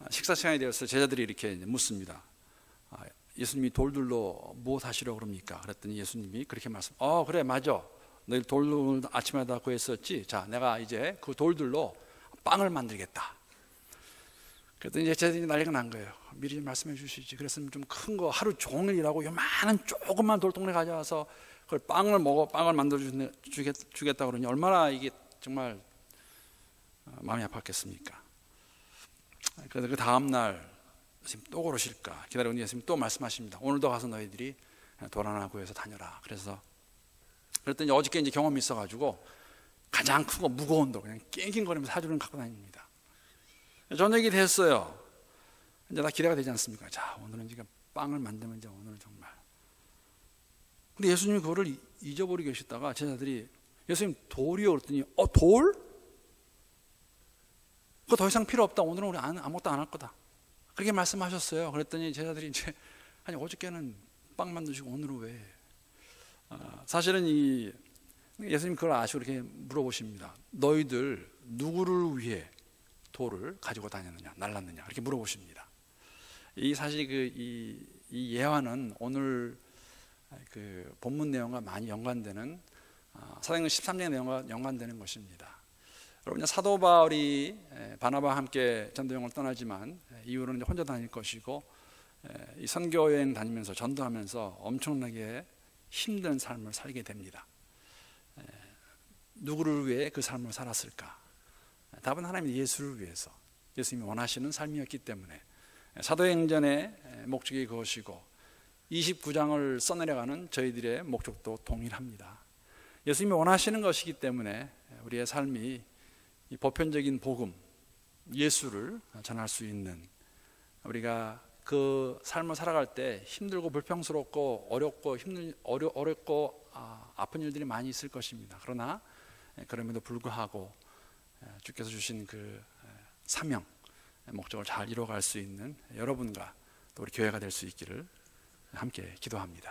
[SPEAKER 1] 식사 시간이 되었을 때 제자들이 이렇게 묻습니다. 예수님이 돌들로 무엇 하시려고 그럽니까? 그랬더니 예수님이 그렇게 그래 맞아. 너희 돌들 아침마다 구했었지. 자, 내가 이제 그 돌들로 빵을 만들겠다. 그랬더니 이제 제자들이 난리가 난 거예요. 미리 말씀해 주시지. 그랬으면 좀 큰 거 하루 종일 일하고 요만한 조그만 돌덩이 가져와서 그걸 빵을 만들어 주겠다 그러니 얼마나 이게 정말 마음이 아팠겠습니까? 그래서 그 다음 날 예수님 또 그러실까 기다리고 예수님 또 말씀하십니다. 오늘도 가서 너희들이 돌 하나 구해서 다녀라. 그랬더니 어저께 이제 경험이 있어가지고 가장 크고 무거운 돌 그냥 낑낑거리면서 사주를 갖고 다닙니다. 저녁이 됐어요. 이제 다 기대가 되지 않습니까? 자, 오늘은 지금 빵을 만들면 이제 오늘은 정말. 근데 예수님이 그거를 잊어버리고 계시다가 제자들이 예수님 돌이요 그랬더니 돌? 그거 더 이상 필요 없다. 오늘은 우리 아무것도 안 할 거다. 그렇게 말씀하셨어요. 그랬더니 제자들이 이제 아니 어저께는 빵 만드시고 오늘은 왜? 사실은 예수님 그걸 아시고 이렇게 물어보십니다. 너희들 누구를 위해 돌을 가지고 다녔느냐, 날랐느냐 이렇게 물어보십니다. 사실 이 예화는 오늘 그 본문 내용과 많이 연관되는 사도행전 13장의 내용과 연관되는 것입니다. 여러분 사도 바울이 바나바와 함께 전도여행을 떠나지만 이후로는 혼자 다닐 것이고 이 선교 여행 다니면서 전도하면서 엄청나게 힘든 삶을 살게 됩니다. 누구를 위해 그 삶을 살았을까? 답은 하나님 예수를 위해서. 예수님이 원하시는 삶이었기 때문에 사도행전의 목적이 그것이고 29장을 써내려가는 저희들의 목적도 동일합니다. 예수님이 원하시는 것이기 때문에 우리의 삶이 이 보편적인 복음, 예수를 전할 수 있는, 우리가 그 삶을 살아갈 때 힘들고 불평스럽고 어렵고 아픈 일들이 많이 있을 것입니다. 그러나 그럼에도 불구하고 주께서 주신 그 사명, 목적을 잘 이뤄갈 수 있는 여러분과 또 우리 교회가 될 수 있기를 함께 기도합니다.